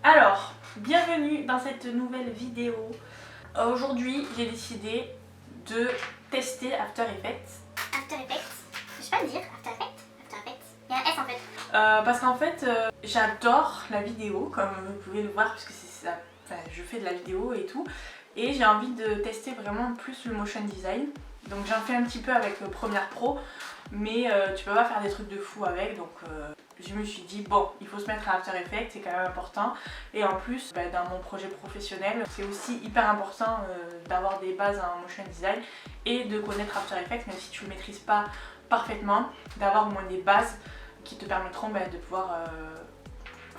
Alors, bienvenue dans cette nouvelle vidéo. Aujourd'hui, j'ai décidé de tester After Effects. After Effects, je sais pas le dire, After Effects, il y a un S en fait. Parce qu'en fait, j'adore la vidéo, comme vous pouvez le voir, puisque c'est ça, enfin, je fais de la vidéo et tout. Et j'ai envie de tester vraiment plus le motion design. Donc j'en fais un petit peu avec Premiere Pro, mais tu peux pas faire des trucs de fou avec, donc je me suis dit bon, il faut se mettre à After Effects, c'est quand même important. Et en plus, dans mon projet professionnel, c'est aussi hyper important d'avoir des bases en motion design et de connaître After Effects, même si tu le maîtrises pas parfaitement, d'avoir au moins des bases qui te permettront de pouvoir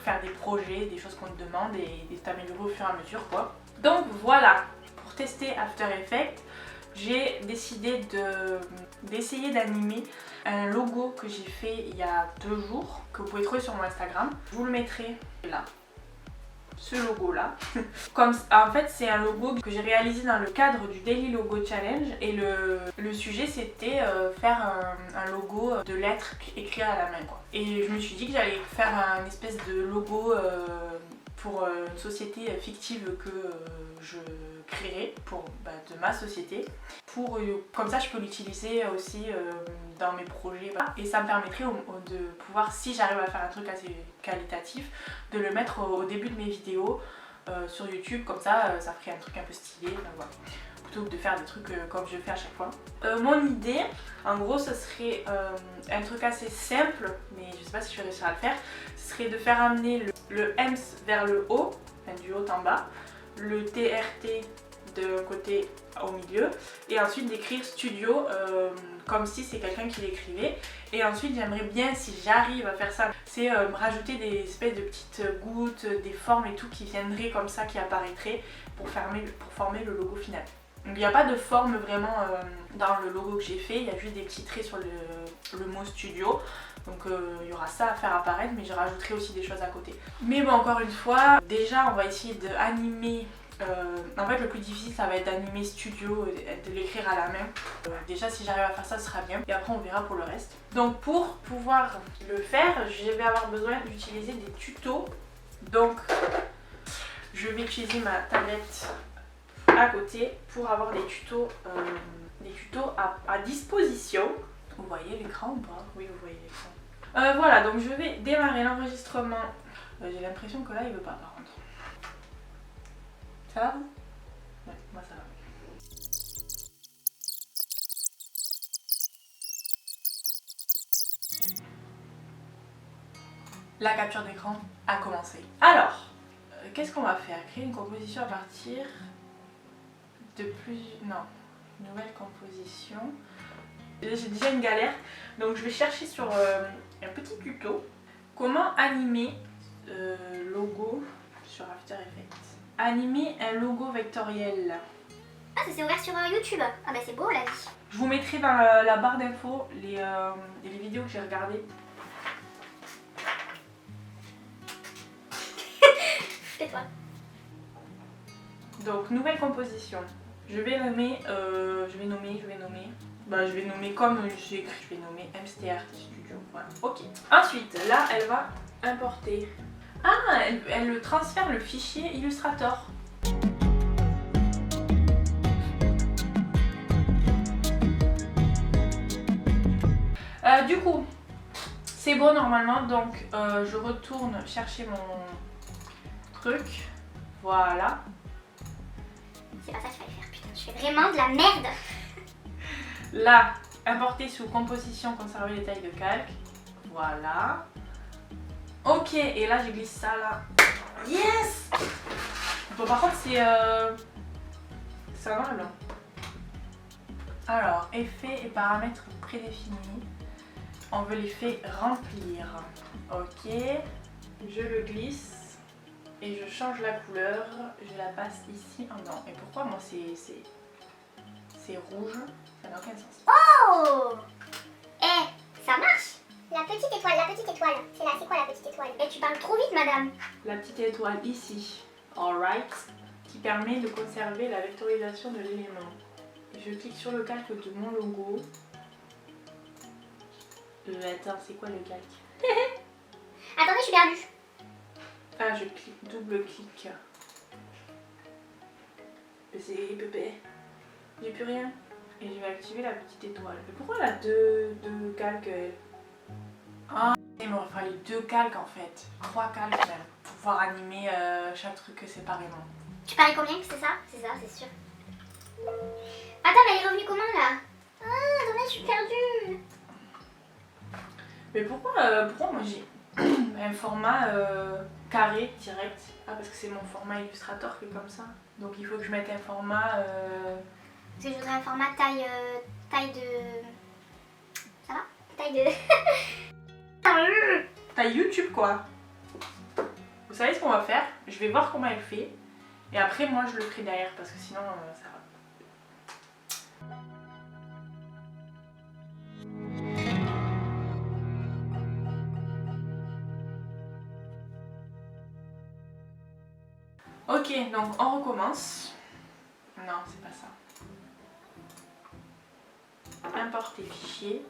faire des projets, des choses qu'on te demande et t'améliorer au fur et à mesure quoi. Donc voilà, pour tester After Effects, j'ai décidé d'essayer d'animer un logo que j'ai fait il y a 2 jours, que vous pouvez trouver sur mon Instagram. Je vous le mettrai là, ce logo là. Comme, en fait c'est un logo que j'ai réalisé dans le cadre du Daily Logo Challenge et le sujet c'était faire un logo de lettres écrites à la main quoi. Et je me suis dit que j'allais faire un espèce de logo pour une société fictive que je créerai de ma société. Comme ça je peux l'utiliser aussi dans mes projets et ça me permettrait de pouvoir, si j'arrive à faire un truc assez qualitatif, de le mettre au début de mes vidéos sur YouTube, comme ça ça ferait un truc un peu stylé, voilà. Plutôt que de faire des trucs comme je fais à chaque fois. Mon idée, en gros, ce serait un truc assez simple, mais je sais pas si je vais réussir à le faire. Ce serait de faire amener le EMS vers le haut, enfin du haut en bas, le TRT de côté au milieu, et ensuite d'écrire studio comme si c'est quelqu'un qui l'écrivait. Et ensuite, j'aimerais bien, si j'arrive à faire ça, c'est rajouter des espèces de petites gouttes, des formes et tout qui viendraient comme ça, qui apparaîtraient pour former le logo final. Donc il n'y a pas de forme vraiment dans le logo que j'ai fait, il y a juste des petits traits sur le mot studio. Donc il y aura ça à faire apparaître, mais je rajouterai aussi des choses à côté. Mais bon, encore une fois, déjà on va essayer d'animer. En fait le plus difficile ça va être d'animer studio, de l'écrire à la main. Déjà si j'arrive à faire ça ce sera bien, et après on verra pour le reste. Donc pour pouvoir le faire, je vais avoir besoin d'utiliser des tutos. Donc je vais utiliser ma tablette à côté pour avoir des tutos à disposition. Vous voyez l'écran ou pas? Oui, vous voyez l'écran. Voilà, donc je vais démarrer l'enregistrement. J'ai l'impression que là il veut pas par contre. Ça va? Ouais, moi ça va. La capture d'écran a commencé. Alors, qu'est-ce qu'on va faire? Créer une composition à partir de nouvelle composition. J'ai déjà une galère, donc je vais chercher sur un petit tuto comment animer logo sur After Effects. Animer un logo vectoriel. Ah, ça s'est ouvert sur YouTube. Ah bah c'est beau la vie. Je vous mettrai dans la barre d'infos les vidéos que j'ai regardées. Tais-toi. Donc nouvelle composition. Je vais nommer comme j'ai écrit, je vais nommer MSTR Studio. Voilà, ok. Ensuite, là, elle va importer. Ah, elle transfère le fichier Illustrator. Du coup, c'est bon normalement, donc je retourne chercher mon truc. Voilà. C'est pas ça qu'il fallait faire, putain, je fais vraiment de la merde. Là, importer sous composition, conserver les tailles de calque. Voilà. Ok, et là je glisse ça là. Yes! Bon, par contre c'est un noir et blanc. Alors, effets et paramètres prédéfinis. On veut l'effet remplir. Ok. Je le glisse et je change la couleur. Je la passe ici en blanc. Et pourquoi moi c'est rouge? Ça n'a aucun sens. Oh! Eh, ça marche. La petite étoile. C'est là, c'est quoi la petite étoile? Eh, tu parles trop vite, madame. La petite étoile ici, alright, qui permet de conserver la vectorisation de l'élément. Je clique sur le calque de mon logo. Attends, c'est quoi le calque? Attendez, je suis perdue. Ah, je clique, double-clic. C'est bébé. J'ai plus rien. Et je vais activer la petite étoile. Mais pourquoi elle a deux calques elle? Ah, il m'aurait fallu 2 calques en fait. 3 calques même. Pour pouvoir animer chaque truc séparément. Tu paries combien que c'est ça? C'est ça, c'est sûr. Attends, mais elle est revenue comment là? Ah, attendez, je suis perdue. Mais pourquoi moi j'ai un format carré direct? Ah, parce que c'est mon format Illustrator qui est comme ça. Donc il faut que je mette un format... Parce que je voudrais un format taille de... Ça va? Taille de... taille YouTube quoi. Vous savez ce qu'on va faire? Je vais voir comment elle fait. Et après moi je le ferai derrière parce que sinon ça va. Ok, donc on recommence. Non, c'est pas ça. Importer fichier.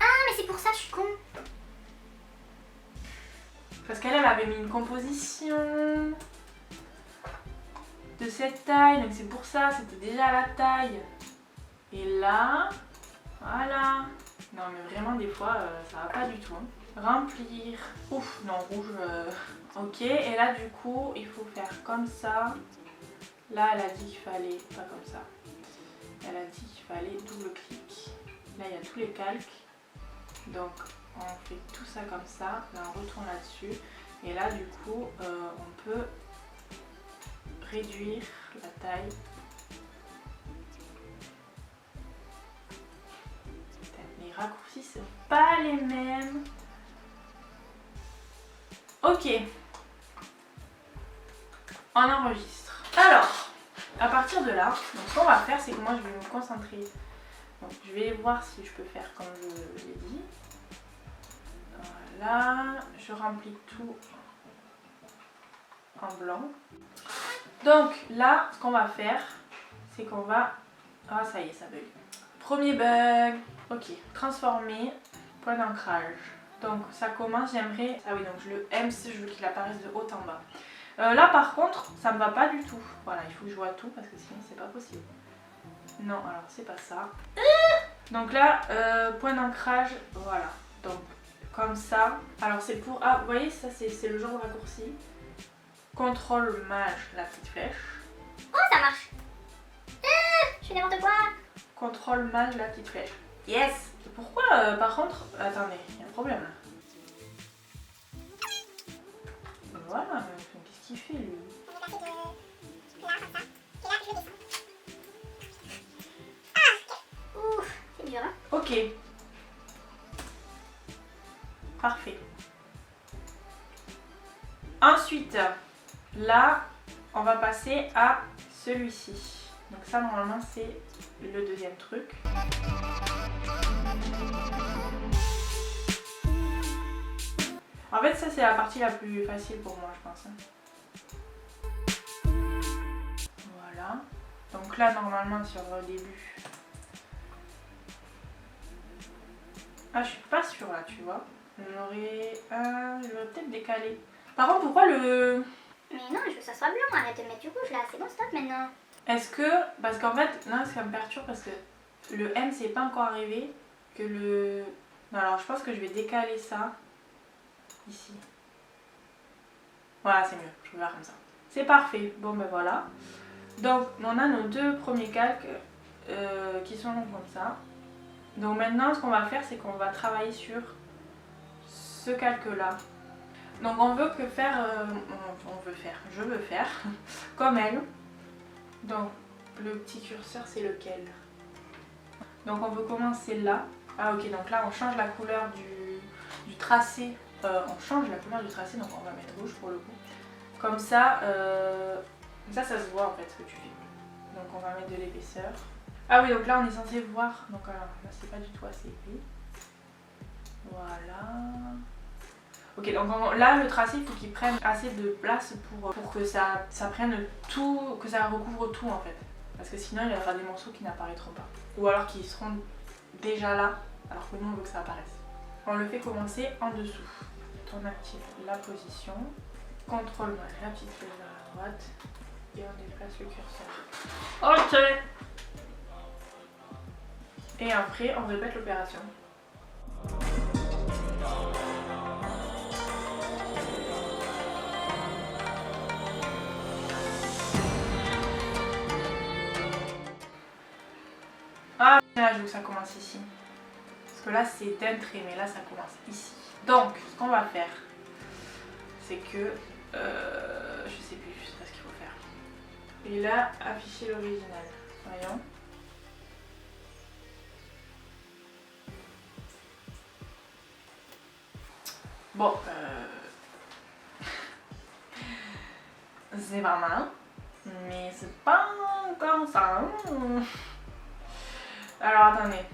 Ah, mais c'est pour ça que je suis con. Parce qu'elle avait mis une composition de cette taille, donc c'est pour ça, c'était déjà la taille. Et là, voilà. Non mais vraiment des fois ça va pas du tout. Hein. Remplir. Ouf, non, rouge. Ok, et là du coup il faut faire comme ça. Là elle a dit qu'il fallait, pas comme ça. Elle a dit qu'il fallait double clic. Là il y a tous les calques. Donc on fait tout ça comme ça. Là on retourne là-dessus. Et là du coup on peut réduire la taille. Les raccourcis sont pas les mêmes. Ok. On enregistre. Alors, à partir de là, donc ce qu'on va faire, c'est que moi je vais me concentrer. Donc je vais voir si je peux faire comme je l'ai dit. Voilà, je remplis tout en blanc. Donc là, ce qu'on va faire, c'est qu'on va... Ah ça y est, ça bug. Premier bug. Ok, transformer, point d'ancrage. Donc ça commence, j'aimerais... Ah oui, donc le M, je veux qu'il apparaisse de haut en bas. Là par contre, ça me va pas du tout. Voilà, il faut que je vois tout parce que sinon c'est pas possible. Non, alors c'est pas ça. Donc là, point d'ancrage, voilà. Donc comme ça. Alors c'est pour... Ah, vous voyez, ça c'est le genre de raccourci. Contrôle maj, la petite flèche. Oh, ça marche. Je fais n'importe quoi. Contrôle maj, la petite flèche. Yes. Pourquoi, par contre... Attendez, il y a un problème là. Voilà, qu'est-ce qu'il fait lui? Ouf, c'est dur hein. Ok. Parfait. Ensuite, là, on va passer à celui-ci. Donc ça, normalement, c'est le deuxième truc. En fait, ça, c'est la partie la plus facile pour moi, je pense. Voilà. Donc là, normalement, sur le début... Ah, je suis pas sûre, là, tu vois. J'aurais peut-être décalé. Par contre, pourquoi le... Mais non, je veux que ça soit blanc, arrête de mettre du rouge là, c'est bon, stop maintenant. Est-ce que... Parce qu'en fait, non, ça me perturbe parce que le M, c'est pas encore arrivé. Que le... Non, alors je pense que je vais décaler ça. Ici. Voilà, c'est mieux, je vais faire comme ça. C'est parfait, bon ben voilà. Donc on a nos deux premiers calques qui sont comme ça. Donc maintenant ce qu'on va faire, c'est qu'on va travailler sur ce calque là. Donc on veut que faire, je veux faire comme elle. Donc le petit curseur c'est lequel? Donc on veut commencer là. Ah ok, donc là on change la couleur du tracé. On change la couleur du tracé, donc on va mettre rouge pour le coup. Comme ça, ça se voit en fait ce que tu fais. Donc on va mettre de l'épaisseur. Ah oui, donc là on est censé voir. Donc alors, là c'est pas du tout assez épais. Voilà. Ok, donc là le tracé il faut qu'il prenne assez de place pour que ça prenne tout, que ça recouvre tout en fait. Parce que sinon il y aura des morceaux qui n'apparaîtront pas. Ou alors qui seront déjà là, alors que nous on veut que ça apparaisse. On le fait commencer en dessous. On active la position, contrôle la petite flèche vers la droite et on déplace le curseur. Ok. Et après on répète l'opération. Ah, là je veux que ça commence ici. Parce que là c'est d'un trait, mais là ça commence ici. Donc, ce qu'on va faire, c'est que... je sais plus, je sais pas ce qu'il faut faire. Et là, afficher l'original. Voyons. Bon, c'est pas mal, mais c'est pas encore ça. Alors attendez.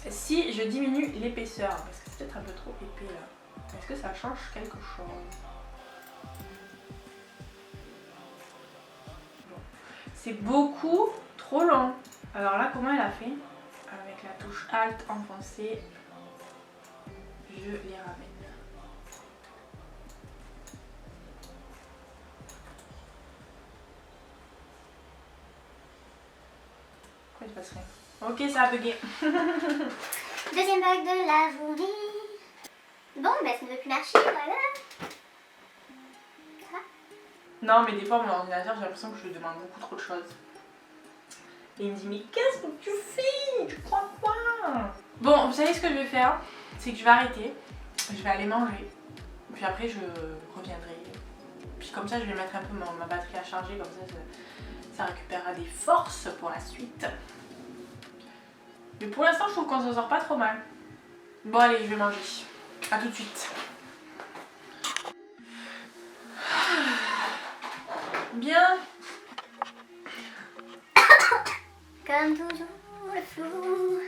Si je diminue l'épaisseur, parce que c'est peut-être un peu trop épais là, est-ce que ça change quelque chose? Bon. C'est beaucoup trop long. Alors là, comment elle a fait? Avec la touche Alt enfoncée, je les ramène. Pourquoi il passe rien? Ok, ça a bugué. Deuxième bug de la journée. Bon, bah ça ne veut plus marcher, voilà. Ça va? Non, mais des fois, mon ordinateur, j'ai l'impression que je lui demande beaucoup trop de choses. Et il me dit, mais qu'est-ce que tu fais? Tu crois quoi? Bon, vous savez ce que je vais faire? C'est que je vais arrêter. Je vais aller manger. Puis après, je reviendrai. Puis comme ça, je vais mettre un peu ma batterie à charger. Comme ça récupérera des forces pour la suite. Mais pour l'instant, je trouve qu'on s'en sort pas trop mal. Bon, allez, je vais manger. A tout de suite. Bien. Comme toujours, le flou.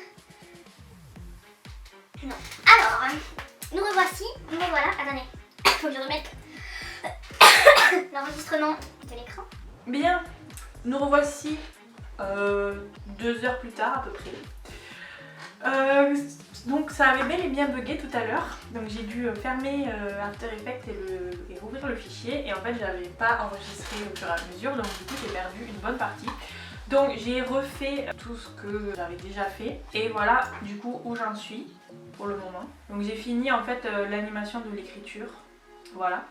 Non. Alors, nous revoici. Nous revoilà. Attendez, faut que je remette l'enregistrement de l'écran. Bien. Nous revoici 2 heures plus tard à peu près. Donc ça avait bel et bien bugué tout à l'heure. Donc j'ai dû fermer After Effects et rouvrir le fichier. Et en fait, je n'avais pas enregistré au fur et à mesure. Donc du coup, j'ai perdu une bonne partie. Donc j'ai refait tout ce que j'avais déjà fait. Et voilà du coup où j'en suis pour le moment. Donc j'ai fini en fait l'animation de l'écriture. Voilà.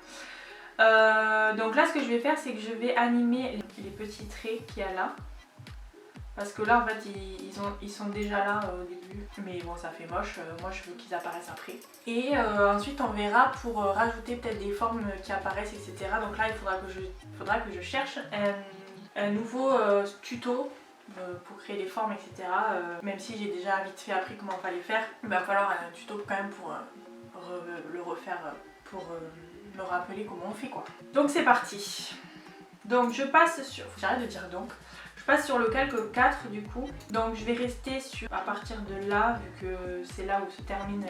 Donc là ce que je vais faire, c'est que je vais animer les petits traits qu'il y a là. Parce que là en fait ils sont déjà là au début. Mais bon, ça fait moche, moi je veux qu'ils apparaissent après. Et ensuite on verra pour rajouter peut-être des formes qui apparaissent, etc. Donc là il faudra que je cherche un nouveau tuto pour créer des formes, etc. Même si j'ai déjà vite fait appris comment il fallait faire, il va falloir un tuto quand même pour le refaire, pour me rappeler comment on fait quoi. Donc c'est parti. Donc je passe sur... J'arrête de dire donc. Je passe sur le calque 4 du coup. Donc je vais rester sur à partir de là, vu que c'est là où se termine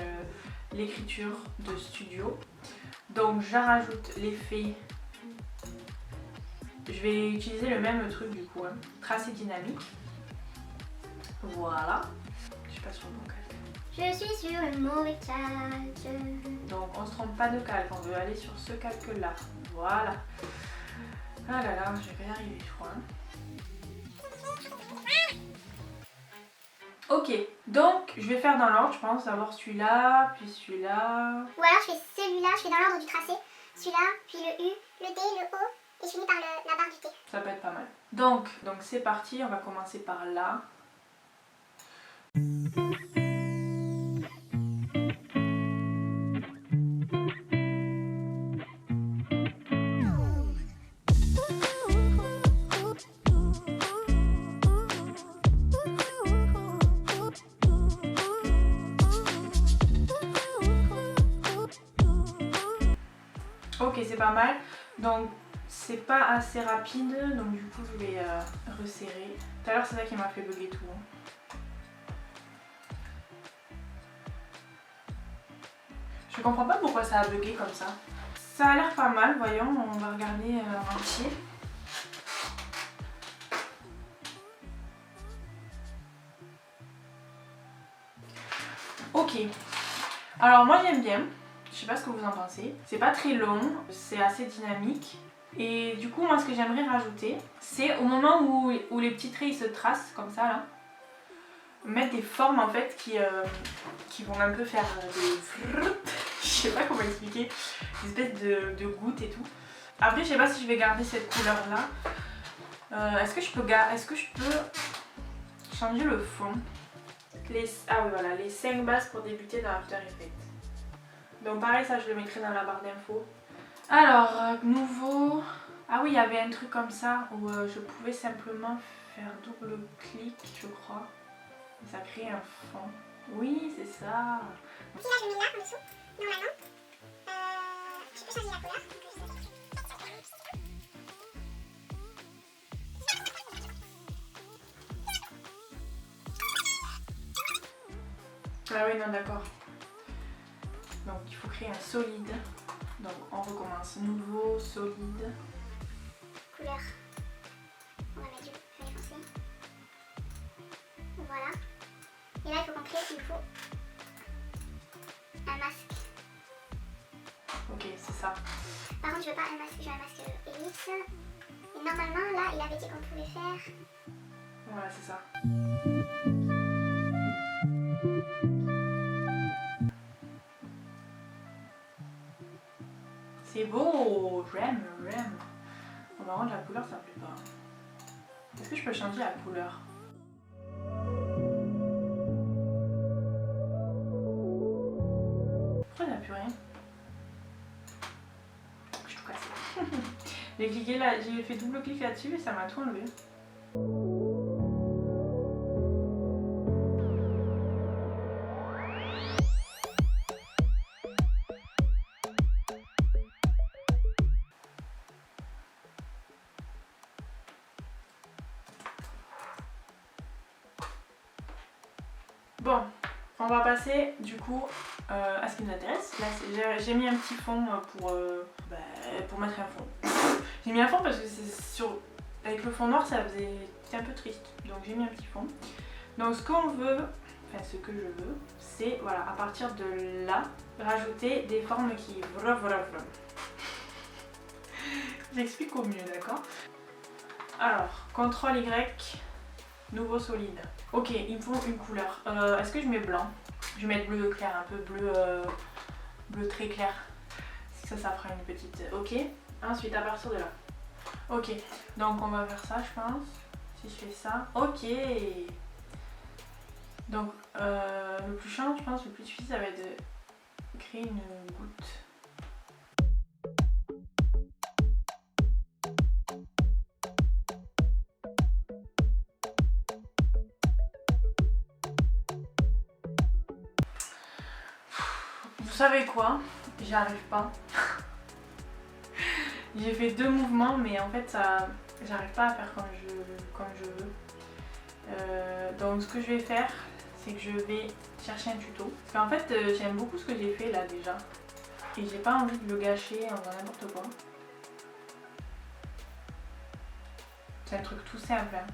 l'écriture de studio. Donc je rajoute l'effet. Je vais utiliser le même truc du coup, hein. Tracé dynamique. Voilà. Je suis pas sur le bon calque. Je suis sur le mauvais calque. Donc on se trompe pas de calque, on veut aller sur ce calque là. Voilà. Ah là là, je vais y arriver je crois. Ok, donc je vais faire dans l'ordre, je pense, d'abord celui-là, puis celui-là. Ou alors je fais celui-là, je fais dans l'ordre du tracé. Celui-là, puis le U, le D, le O, et je finis par la barre du T. Ça peut être pas mal. Donc c'est parti, on va commencer par là. Ok, c'est pas mal. Donc c'est pas assez rapide, donc du coup je vais resserrer. Tout à l'heure c'est ça qui m'a fait bugger tout. Je comprends pas pourquoi ça a bugué comme ça. Ça a l'air pas mal, voyons, on va regarder en entier. Ok. Alors moi j'aime bien, je sais pas ce que vous en pensez. C'est pas très long, c'est assez dynamique. Et du coup moi ce que j'aimerais rajouter, c'est au moment où les petits traits ils se tracent comme ça là, mettre des formes en fait qui vont un peu faire des... je sais pas comment expliquer, des espèces de gouttes et tout. Après je sais pas si je vais garder cette couleur là. Est-ce que je peux changer le fond? Ah oui voilà, les 5 bases pour débuter dans After Effects. Donc pareil, ça je le mettrai dans la barre d'infos. Alors, nouveau... Ah oui, il y avait un truc comme ça où je pouvais simplement faire double clic, je crois. Et ça crée un fond. Oui, c'est ça. Si là je le mets là en dessous, normalement, je peux changer la couleur. Ah oui, non, d'accord. Donc il faut créer un solide. Donc on recommence. Nouveau, solide. Couleur. On va mettre du vert foncé. Voilà. Et là il faut qu'on crée, il nous faut un masque. Ok, c'est ça. Par contre je veux pas un masque, je veux un masque ellipse. Et normalement là il avait dit qu'on pouvait faire... Voilà, c'est ça. C'est beau, j'aime. Bon, par contre la couleur ça me plaît pas. Est-ce que je peux changer la couleur? Pourquoi il n'y a plus rien? Je suis tout cassée. J'ai cliqué là, j'ai fait double clic là-dessus et ça m'a tout enlevé. Bon, on va passer du coup à ce qui nous intéresse. Là, j'ai mis un petit fond pour mettre un fond. J'ai mis un fond parce que avec le fond noir, c'était un peu triste. Donc j'ai mis un petit fond. Donc ce qu'on veut, enfin ce que je veux, c'est voilà, à partir de là, rajouter des formes qui... J'explique au mieux, d'accord? Alors, CTRL Y, nouveau solide. Ok, il me faut une couleur. Est-ce que je mets blanc? Je vais mettre bleu clair, un peu bleu très clair. Ça fera une petite... Ok. Ensuite, à partir de là. Ok, donc on va faire ça, je pense. Si je fais ça. Ok. Donc, le plus chiant, je pense, le plus difficile, ça va être de créer une goutte. Vous savez quoi? J'y arrive pas. J'ai fait 2 mouvements, mais en fait, j'arrive pas à faire comme je veux. Donc, ce que je vais faire, c'est que je vais chercher un tuto. Parce qu'en fait, j'aime beaucoup ce que j'ai fait là déjà. Et j'ai pas envie de le gâcher en faisant n'importe quoi. C'est un truc tout simple. Hein.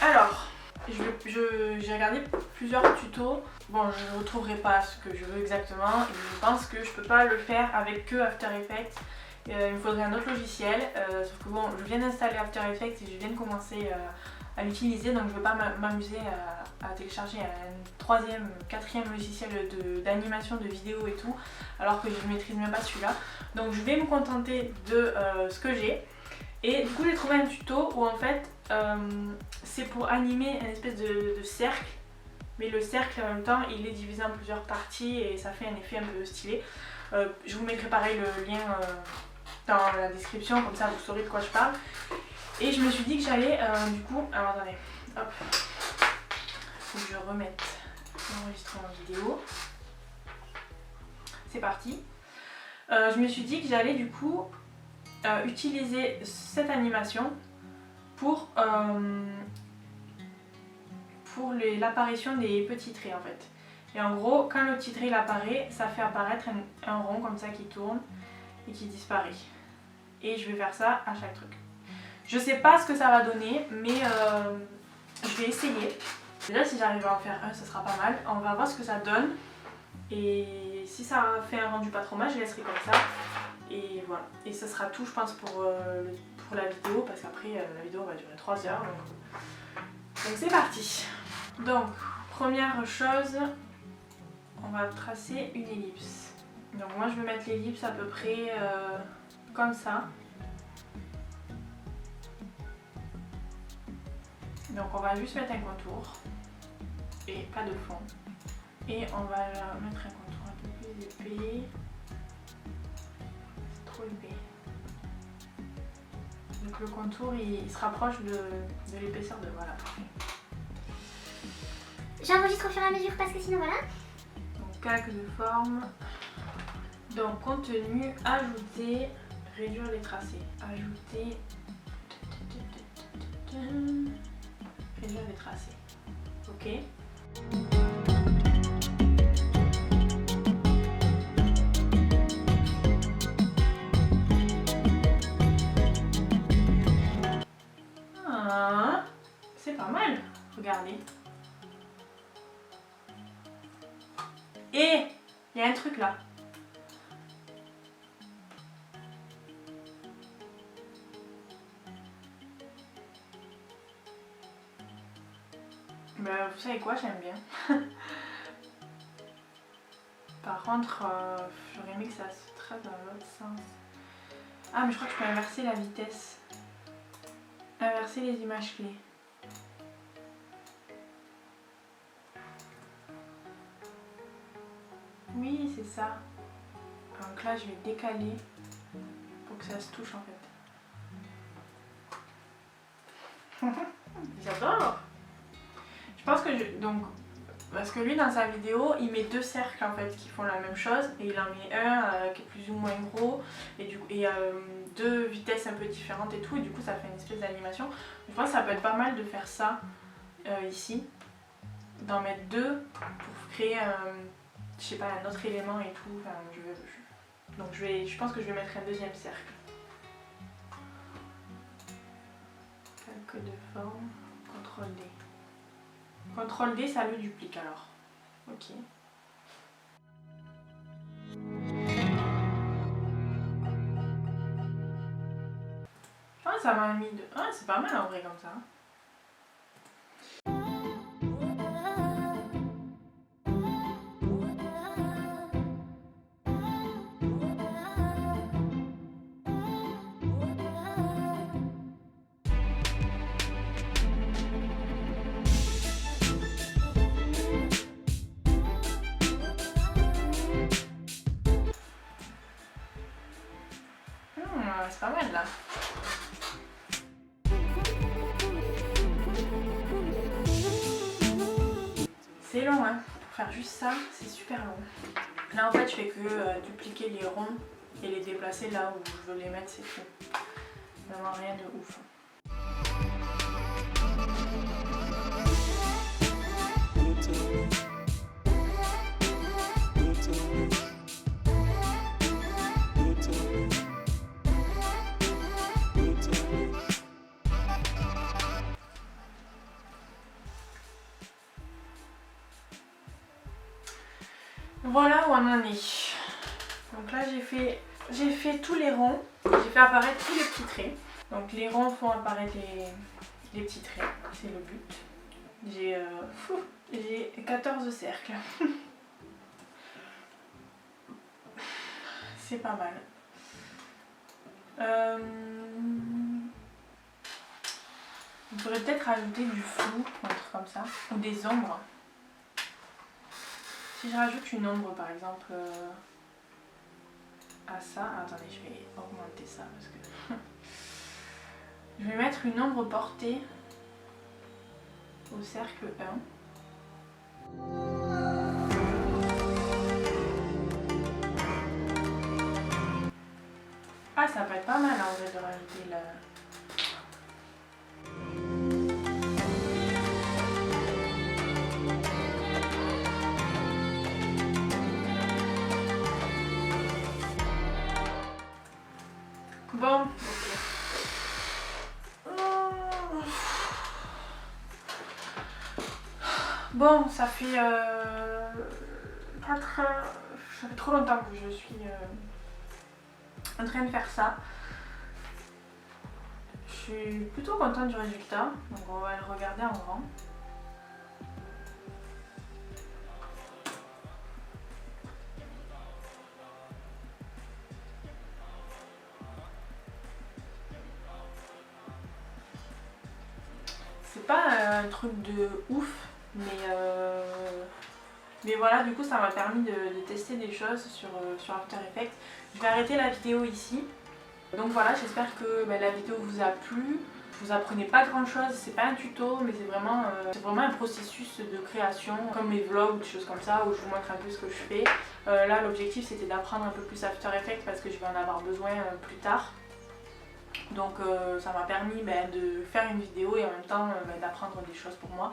Alors, j'ai regardé plusieurs tutos. Bon, je ne retrouverai pas ce que je veux exactement. Et je pense que je peux pas le faire avec que After Effects. Il me faudrait un autre logiciel. Sauf que bon, je viens d'installer After Effects et je viens de commencer à l'utiliser. Donc je ne veux pas m'amuser à télécharger un 3e, 4e logiciel d'animation de vidéo et tout. Alors que je ne maîtrise même pas celui-là. Donc je vais me contenter de ce que j'ai. Et du coup j'ai trouvé un tuto où en fait c'est pour animer une espèce de cercle, mais le cercle en même temps il est divisé en plusieurs parties et ça fait un effet un peu stylé. Je vous mettrai pareil le lien dans la description, comme ça vous saurez de quoi je parle. Et je me suis dit que j'allais du coup... Alors attendez, hop, faut que je remette l'enregistrement vidéo. C'est parti. Je me suis dit que j'allais du coup utiliser cette animation pour l'apparition des petits traits en fait. Et en gros, quand le petit trait il apparaît, ça fait apparaître un rond comme ça qui tourne et qui disparaît. Et je vais faire ça à chaque truc. Je sais pas ce que ça va donner, mais je vais essayer. Déjà si j'arrive à en faire un, ce sera pas mal. On va voir ce que ça donne. Et si ça fait un rendu pas trop mal, je laisserai comme ça. Et voilà. Et ça sera tout je pense pour la vidéo. Parce qu'après la vidéo va durer 3 heures. Donc c'est parti. Donc première chose, on va tracer une ellipse. Donc moi je vais mettre l'ellipse à peu près comme ça. Donc on va juste mettre un contour et pas de fond. Et on va mettre un contour un peu plus épais. C'est trop épais. Donc le contour il se rapproche de l'épaisseur de voilà. J'enregistre au fur et à mesure parce que sinon voilà. Donc calque de forme. Donc contenu, ajouter, réduire les tracés. Ajouter. Réduire les tracés. Ok. Ah, c'est pas mal. Regardez. Et il y a un truc là. Bah, vous savez quoi, j'aime bien. Par contre, j'aurais aimé que ça se trace dans l'autre sens. Ah, mais je crois que je peux inverser la vitesse. Inverser les images clés. Oui, c'est ça. Donc là, je vais décaler pour que ça se touche en fait. J'adore! Je pense que donc parce que lui dans sa vidéo il met 2 cercles en fait qui font la même chose et il en met un qui est plus ou moins gros et 2 vitesses un peu différentes et tout et du coup ça fait une espèce d'animation. Je pense que ça peut être pas mal de faire ça ici, d'en mettre 2 pour créer je sais pas un autre élément et tout. Enfin, donc je pense que je vais mettre un deuxième cercle. Calque de forme, CTRL D. CTRL D, ça le duplique alors. Ok. Ah, ça m'a mis de. Ah, c'est pas mal en vrai comme ça. C'est pas mal là. C'est long hein, pour faire juste ça, c'est super long. Là en fait je fais que dupliquer les ronds et les déplacer là où je veux les mettre, c'est tout. Vraiment rien de ouf. Voilà où on en est. Donc là j'ai fait tous les ronds, j'ai fait apparaître tous les petits traits. Donc les ronds font apparaître les petits traits, c'est le but. J'ai 14 cercles. C'est pas mal. On pourrait peut-être ajouter du flou, un truc comme ça, ou des ombres. Si je rajoute une ombre par exemple à ça, attendez je vais augmenter ça parce que je vais mettre une ombre portée au cercle 1. Ah ça peut être pas mal en vrai de rajouter la... Bon, ok. Bon, ça fait 4 heures, ça fait trop longtemps que je suis en train de faire ça. Je suis plutôt contente du résultat, donc on va le regarder en grand. C'est pas un truc de ouf, mais voilà, du coup ça m'a permis de tester des choses sur After Effects. Je vais arrêter la vidéo ici. Donc voilà, j'espère que la vidéo vous a plu. Vous apprenez pas grand chose, c'est pas un tuto, mais c'est vraiment un processus de création, comme mes vlogs ou des choses comme ça, où je vous montre un peu ce que je fais. Là l'objectif c'était d'apprendre un peu plus After Effects parce que je vais en avoir besoin plus tard. Donc ça m'a permis de faire une vidéo et en même temps d'apprendre des choses pour moi.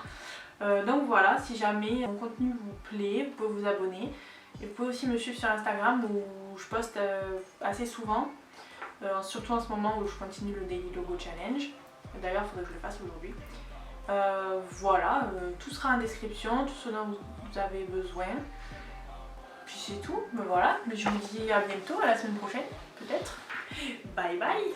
Donc voilà, si jamais mon contenu vous plaît, vous pouvez vous abonner. Et vous pouvez aussi me suivre sur Instagram où je poste assez souvent. Surtout en ce moment où je continue le Daily Logo Challenge. D'ailleurs il faudrait que je le fasse aujourd'hui. Voilà, tout sera en description, tout ce dont vous avez besoin. Puis c'est tout, voilà. Mais je vous dis à bientôt, à la semaine prochaine peut-être. Bye bye.